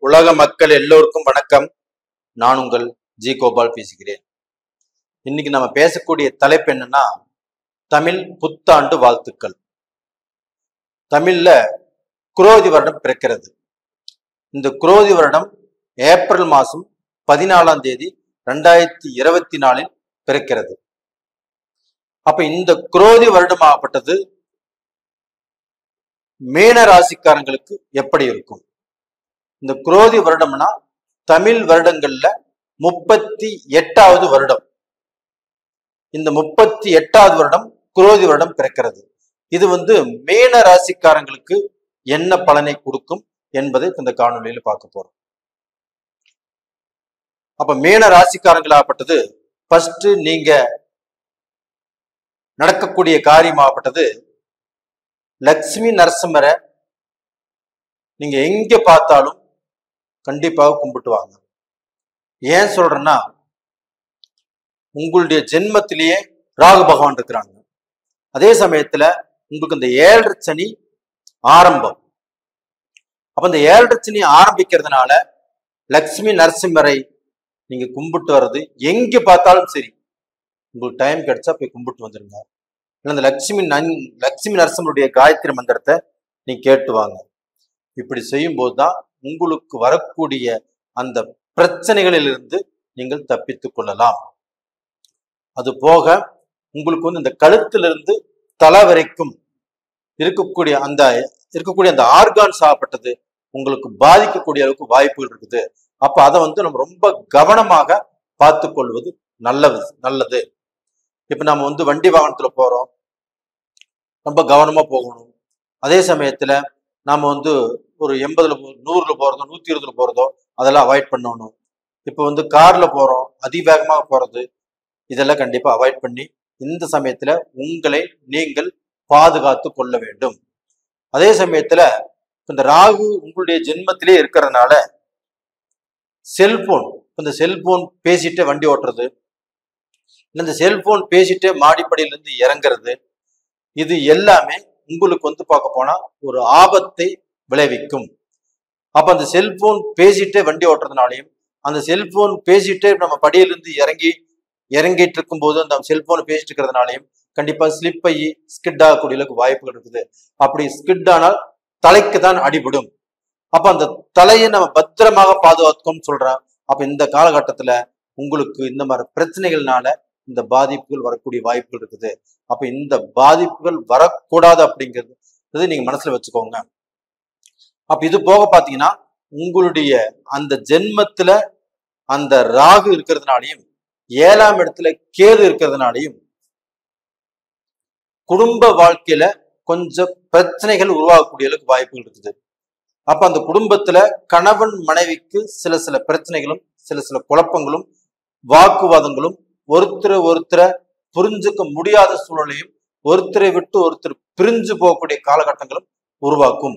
உலக மக்கள் எல்லோருக்கும் வணக்கம். நான் உங்கள் ஜி கோபால் பேசுகிறேன். இன்னைக்கு நம்ம பேசக்கூடிய தலைப்பு என்னன்னா, தமிழ் புத்தாண்டு வாழ்த்துக்கள். தமிழ்ல குரோதி வருடம் பிறக்கிறது. இந்த குரோதி வருடம் ஏப்ரல் மாதம் 14ஆம் தேதி 2024 பிறக்கிறது. அப்ப இந்த குரோதி வருடம் ஆகப்பட்டது மீன ராசிக்காரங்களுக்கு எப்படி இருக்கும்? இந்த குரோதி வருடம்னா தமிழ் வருடங்கள்ல 38வது வருடம். இந்த 38வது வருடம் குரோதி வருடம் பிறக்கிறது. இது மீன ராசிக்காரங்களுக்கு என்ன பலனை கொடுக்கும் என்பதை இந்த காணொலியில பார்க்க போறோம். அப்ப மீன ராசிக்காரங்களாகப்பட்டது ஃபர்ஸ்ட் நீங்க நடக்கக்கூடிய காரியமாகப்பட்டது லட்சுமி நரசிம்மரை நீங்க எங்க பார்த்தாலும் கண்டிப்பாக கும்பிட்டு வாங்க. ஏன் சொல்றேன்னா, உங்களுடைய ஜென்மத்திலேயே ராகு பகவான் இருக்கிறாங்க. அதே சமயத்துல உங்களுக்கு இந்த 7.5 சனி ஆரம்பம். அப்ப இந்த 7.5 சனி ஆரம்பிக்கிறதுனால லட்சுமி நரசிம்மரை நீங்க கும்பிட்டு வர்றது எங்க பார்த்தாலும் சரி, உங்களுக்கு டைம் கிடைச்சா போய் கும்பிட்டு வந்துருங்க. இல்லை இந்த லட்சுமி நரசிம்மருடைய காயத்ரி மந்திரத்தை நீங்க கேட்டு வாங்க. இப்படி செய்யும் போதுதான் உங்களுக்கு வரக்கூடிய அந்த பிரச்சனைகளிலிருந்து நீங்கள் தப்பித்துக் கொள்ளலாம். அது போக உங்களுக்கு இந்த கழுத்திலிருந்து தலை வரைக்கும் இருக்கக்கூடிய அந்த ஆர்கான்ஸ் ஆகப்பட்டது உங்களுக்கு பாதிக்கக்கூடிய அளவுக்கு வாய்ப்புகள் இருக்குது. அப்ப அதை நம்ம ரொம்ப கவனமாக பார்த்து கொள்வது நல்லது. இப்ப நம்ம வண்டி வாகனத்துல போறோம், ரொம்ப கவனமா போகணும். அதே சமயத்துல நாம ஒரு 80ல 100ல போறதோ 120ல போறதோ அதெல்லாம் அவாய்ட் பண்ணணும். இப்ப கார்ல போறோம், அதிவேகமாக போறது, இதெல்லாம் கண்டிப்பா அவாய்ட் பண்ணி இந்த சமயத்துல உங்களை நீங்கள் பாதுகாத்து கொள்ள வேண்டும். அதே சமயத்துல இந்த ராகு உங்களுடைய ஜென்மத்திலே இருக்கிறதுனால செல்போன், இந்த செல்போன் பேசிட்டே வண்டி ஓட்டுறது, இந்த செல்போன் பேசிட்டே மாடிப்படியிலிருந்து இறங்குறது, இது எல்லாமே உங்களுக்கு பார்க்க போனா ஒரு ஆபத்தை விளைவிக்கும். அப்ப அந்த செல்போன் பேசிட்டே வண்டி ஓட்டுறதுனாலையும், அந்த செல்போன் பேசிட்டே நம்ம படியிலிருந்து இறங்கிட்டு இருக்கும் போது அந்த செல்போன் பேசிட்டு இருக்கிறதுனாலையும் கண்டிப்பா ஸ்லிப் ஆகி ஸ்கிட் ஆகக்கூடிய வாய்ப்புகள் இருக்குது. அப்படி ஸ்கிட் ஆனால் தலைக்கு தான் அடிபடும். அப்ப அந்த தலையை நம்ம பத்திரமாக பாதுகாத்துக்கோம்னு சொல்றேன். அப்ப இந்த காலகட்டத்துல உங்களுக்கு இந்த மாதிரி பிரச்சனைகள்னால இந்த பாதிப்புகள் வரக்கூடிய வாய்ப்புகள் இருக்குது. அப்ப இந்த பாதிப்புகள் வரக்கூடாது அப்படிங்கிறது நீங்க மனசுல வச்சுக்கோங்க. அப்ப இது போக பாத்தீங்கன்னா, உங்களுடைய அந்த ஜென்மத்துல அந்த ராகு இருக்கிறதுனாலையும் 7ஆம் இடத்துல கேது இருக்கிறதுனாலையும் குடும்ப வாழ்க்கையில கொஞ்சம் பிரச்சனைகள் உருவாகக்கூடிய அளவுக்கு வாய்ப்புகள் இருக்குது. அப்ப அந்த குடும்பத்துல கணவன் மனைவிக்கு சில பிரச்சனைகளும் சில குழப்பங்களும் வாக்குவாதங்களும் ஒருத்தரை புரிஞ்சுக்க முடியாத சூழ்நிலையும் ஒருத்தரை விட்டு ஒருத்தர் பிரிஞ்சு போகக்கூடிய காலகட்டங்களும் உருவாக்கும்.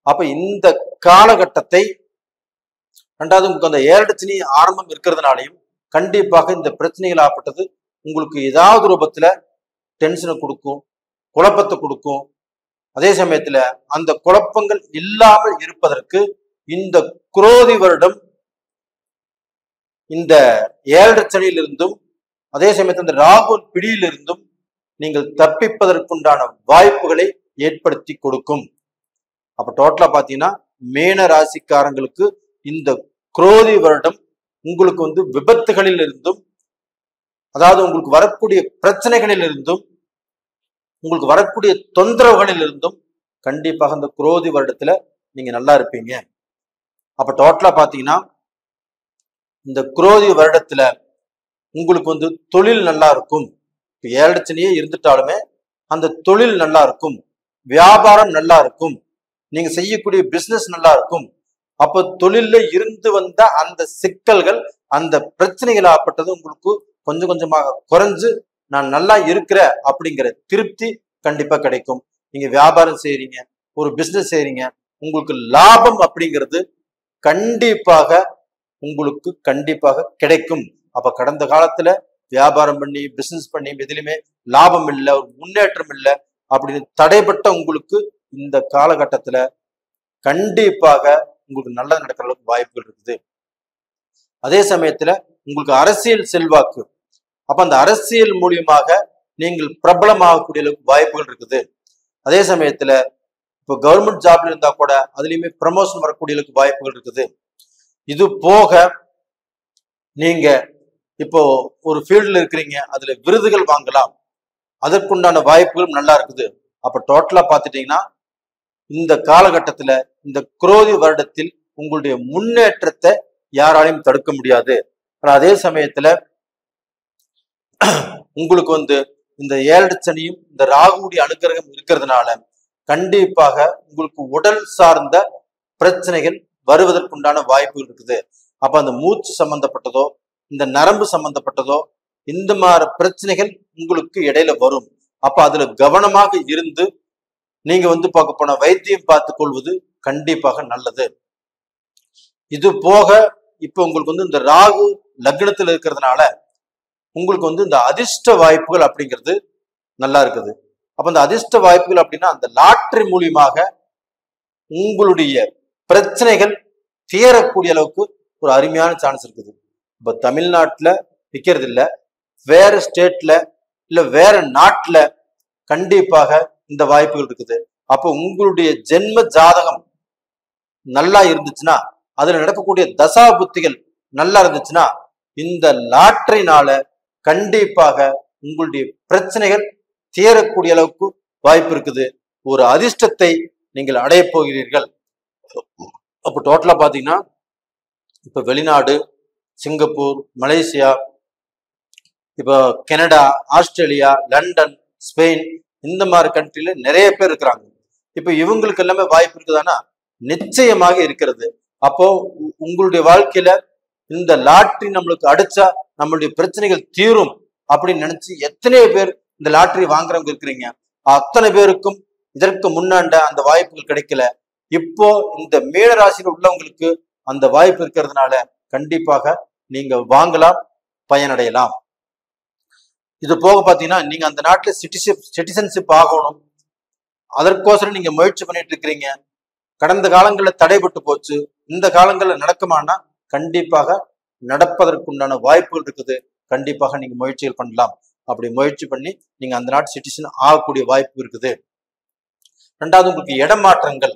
அப்ப இந்த காலகட்டத்தை ரெண்டாவது உங்களுக்கு அந்த 7.5 சனி ஆரம்பம் இருக்கிறதுனாலையும் கண்டிப்பாக இந்த பிரச்சனைகள் ஆகப்பட்டது உங்களுக்கு ஏதாவது ரூபத்துல டென்ஷனை கொடுக்கும், குழப்பத்தை கொடுக்கும். அதே சமயத்துல அந்த குழப்பங்கள் இல்லாமல் இருப்பதற்கு இந்த குரோதி வருடம் இந்த 7.5 சனியிலிருந்தும் அதே சமயத்தில் இந்த ராகு பிடியிலிருந்தும் நீங்கள் தப்பிப்பதற்குண்டான வாய்ப்புகளை ஏற்படுத்தி கொடுக்கும். அப்ப டோட்டலா பாத்தீங்கன்னா மீன ராசிக்காரங்களுக்கு இந்த குரோதி வருடம் உங்களுக்கு விபத்துகளில் இருந்தும், அதாவது உங்களுக்கு வரக்கூடிய பிரச்சனைகளில் இருந்தும், உங்களுக்கு வரக்கூடிய தொந்தரவுகளில் இருந்தும் கண்டிப்பாக இந்த குரோதி வருடத்துல நீங்க நல்லா இருப்பீங்க. அப்ப டோட்டலா பாத்தீங்கன்னா இந்த குரோதி வருடத்துல உங்களுக்கு தொழில் நல்லா இருக்கும். 7.5 சனியே இருந்துட்டாலுமே அந்த தொழில் நல்லா இருக்கும், வியாபாரம் நல்லா இருக்கும், நீங்க செய்யக்கூடிய பிசினஸ் நல்லா இருக்கும். அப்ப தொழில்ல இருந்து வந்த அந்த சிக்கல்கள் அந்த பிரச்சனைகள் ஆகப்பட்டது உங்களுக்கு கொஞ்சம் கொஞ்சமாக குறைஞ்சு நான் நல்லா இருக்கிற அப்படிங்கிற திருப்தி கண்டிப்பா கிடைக்கும். நீங்க வியாபாரம் செய்யறீங்க, ஒரு பிசினஸ் செய்யறீங்க, உங்களுக்கு லாபம் அப்படிங்கிறது உங்களுக்கு கண்டிப்பாக கிடைக்கும். அப்ப கடந்த காலத்துல வியாபாரம் பண்ணி பிசினஸ் பண்ணி எதுலையுமே லாபம் இல்லை, ஒரு முன்னேற்றம் இல்லை அப்படின்னு தடைப்பட்ட உங்களுக்கு இந்த காலகட்டத்துல கண்டிப்பாக உங்களுக்கு நல்லது நடக்கிற அளவுக்கு வாய்ப்புகள் இருக்குது. அதே சமயத்துல உங்களுக்கு அரசியல் செல்வாக்கு, அப்ப அந்த அரசியல் மூலியமாக நீங்கள் பிரபலமாகக்கூடிய அளவுக்கு வாய்ப்புகள் இருக்குது. அதே சமயத்துல இப்போ கவர்மெண்ட் ஜாப்ல இருந்தா கூட அதுலயுமே ப்ரமோஷன் வரக்கூடிய அளவுக்கு வாய்ப்புகள் இருக்குது. இது போக நீங்க இப்போ ஒரு ஃபீல்டுல இருக்கிறீங்க, அதுல விருதுகள் வாங்கலாம், அதற்குண்டான வாய்ப்புகளும் நல்லா இருக்குது. அப்ப டோட்டலா பாத்துட்டீங்கன்னா இந்த காலகட்டத்துல இந்த குரோதி வருடத்தில் உங்களுடைய முன்னேற்றத்தை யாராலையும் தடுக்க முடியாது. ஆனா அதே சமயத்துல உங்களுக்கு இந்த 7 சனியும் இந்த ராகுடைய அனுகிரகம் இருக்கிறதுனால கண்டிப்பாக உங்களுக்கு உடல் சார்ந்த பிரச்சனைகள் வருவதற்குண்டான வாய்ப்புகள் இருக்குது. அப்ப அந்த மூச்சு சம்பந்தப்பட்டதோ இந்த நரம்பு சம்பந்தப்பட்டதோ இந்த மாதிரி பிரச்சனைகள் உங்களுக்கு இடையில வரும். அப்ப அதுல கவனமாக இருந்து நீங்க பார்க்க போன வைத்தியம் பார்த்துக் கொள்வது கண்டிப்பாக நல்லது. இது போக இப்ப உங்களுக்கு இந்த ராகு லக்னத்துல இருக்கிறதுனால உங்களுக்கு இந்த அதிர்ஷ்ட வாய்ப்புகள் அப்படிங்கிறது நல்லா இருக்குது. அப்ப அந்த அதிர்ஷ்ட வாய்ப்புகள் அப்படின்னா அந்த லாட்டரி மூலியமாக உங்களுடைய பிரச்சனைகள் தீரக்கூடிய அளவுக்கு ஒரு அருமையான சான்ஸ் இருக்குது. இப்ப தமிழ்நாட்டுல விற்கிறது இல்ல, வேற ஸ்டேட்ல இல்ல வேற நாட்டுல கண்டிப்பாக இந்த வாய்ப்புகள் இருக்குது. அப்போ உங்களுடைய ஜென்ம ஜாதகம் நல்லா இருந்துச்சுன்னா, அதுல நடக்கக்கூடிய தசா புத்திகள் நல்லா இருந்துச்சுன்னா, இந்த லாட்டரினால கண்டிப்பாக உங்களுடைய பிரச்சனைகள் தீரக்கூடிய அளவுக்கு வாய்ப்பு இருக்குது. ஒரு அதிர்ஷ்டத்தை நீங்கள் அடைய போகிறீர்கள். அப்போ டோட்டலா பாத்தீங்கன்னா இப்ப வெளிநாடு, சிங்கப்பூர், மலேசியா, இப்போ கனடா, ஆஸ்திரேலியா, லண்டன், ஸ்பெயின் இந்த மாதிரி கண்ட்ரில நிறைய பேர் இருக்கிறாங்க. இப்ப இவங்களுக்கு எல்லாமே வாய்ப்பு இருக்குதானா? நிச்சயமாக இருக்கிறது. அப்போ உங்களுடைய வாழ்க்கையில இந்த லாட்டரி நம்மளுக்கு அடிச்சா நம்மளுடைய பிரச்சனைகள் தீரும் அப்படின்னு நினைச்சு எத்தனை பேர் இந்த லாட்டரி வாங்குறவங்க இருக்கிறீங்க. அத்தனை பேருக்கும் இதற்கு முன்னாண்ட அந்த வாய்ப்புகள் கிடைக்கல. இப்போ இந்த மீன ராசியில் உள்ளவங்களுக்கு அந்த வாய்ப்பு இருக்கிறதுனால கண்டிப்பாக நீங்க வாங்கலாம், பயனடையலாம். இது போக பாத்தீங்கன்னா நீங்க அந்த நாட்டுல சிட்டிசன்ஷிப் ஆகணும், அதற்கோசரம் நீங்க முயற்சி பண்ணிட்டு இருக்கிறீங்க. கடந்த காலங்களில் தடைபட்டு போச்சு, இந்த காலங்களில் நடக்குமானா கண்டிப்பாக நடப்பதற்குண்டான வாய்ப்புகள் இருக்குது. கண்டிப்பாக நீங்க முயற்சிகள் பண்ணலாம். அப்படி முயற்சி பண்ணி நீங்க அந்த நாட்டு சிட்டிசன் ஆகக்கூடிய வாய்ப்பு இருக்குது. ரெண்டாவது உங்களுக்கு இடமாற்றங்கள்.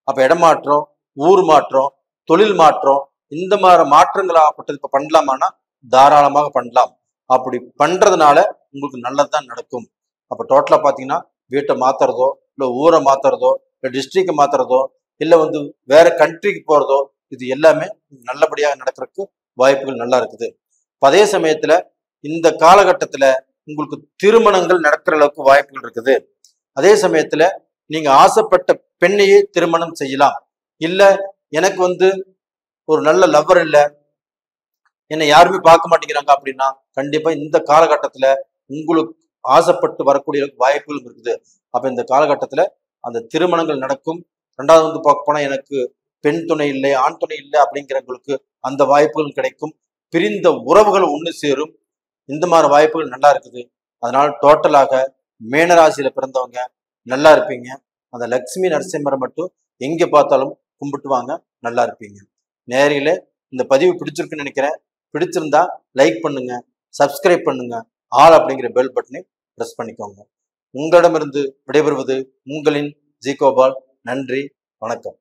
அப்ப இடமாற்றம், ஊர் மாற்றம், தொழில் மாற்றம் இந்த மாதிரி மாற்றங்கள் ஆகப்பட்டது இப்ப பண்ணலாமான்னா தாராளமாக பண்ணலாம். அப்படி பண்றதுனால உங்களுக்கு நல்லதுதான் நடக்கும். அப்ப டோட்டலா பாத்தீங்கன்னா வீட்டை மாத்துறதோ இல்ல ஊரை மாத்துறதோ இல்ல டிஸ்ட்ரிக்ட் மாத்துறதோ இல்ல வேற கண்ட்ரிக்கு போறதோ இது எல்லாமே நல்லபடியாக நடக்கிறதுக்கு வாய்ப்புகள் நல்லா இருக்குது. அதே சமயத்துல இந்த காலகட்டத்துல உங்களுக்கு திருமணங்கள் நடக்கிற அளவுக்கு வாய்ப்புகள் இருக்குது. அதே சமயத்துல நீங்க ஆசைப்பட்ட பெண்ணையே திருமணம் செய்யலாம். இல்ல எனக்கு ஒரு நல்ல லவ்வர் இல்ல, என்னை யாருமே பார்க்க மாட்டேங்கிறாங்க அப்படின்னா கண்டிப்பா இந்த காலகட்டத்துல உங்களுக்கு ஆசைப்பட்டு வரக்கூடிய வாய்ப்புகள் இருக்குது. அப்ப இந்த காலகட்டத்துல அந்த திருமணங்கள் நடக்கும். ரெண்டாவது பார்க்க போனா எனக்கு பெண் துணை இல்லை, ஆண் துணை இல்லை அப்படிங்கிறவங்களுக்கு அந்த வாய்ப்புகள் கிடைக்கும். பிரிந்த உறவுகள் ஒன்று சேரும். இந்த மாதிரி வாய்ப்புகள் நல்லா இருக்குது. அதனால டோட்டலாக மீனராசியில பிறந்தவங்க நல்லா இருப்பீங்க. அந்த லட்சுமி நரசிம்மரை மட்டும் எங்க பார்த்தாலும் கும்பிட்டு வாங்க, நல்லா இருப்பீங்க. நேரில இந்த பதிவு பிடிச்சிருக்குன்னு நினைக்கிறேன். பிடிச்சிருந்தா லைக் பண்ணுங்க, சப்ஸ்கிரைப் பண்ணுங்க, ஆல் அப்படிங்கிற பெல் பட்டனை பிரஸ் பண்ணிக்கோங்க. உங்களிடமிருந்து விடைபெறுவது உங்களின் ஜி கோபால். நன்றி, வணக்கம்.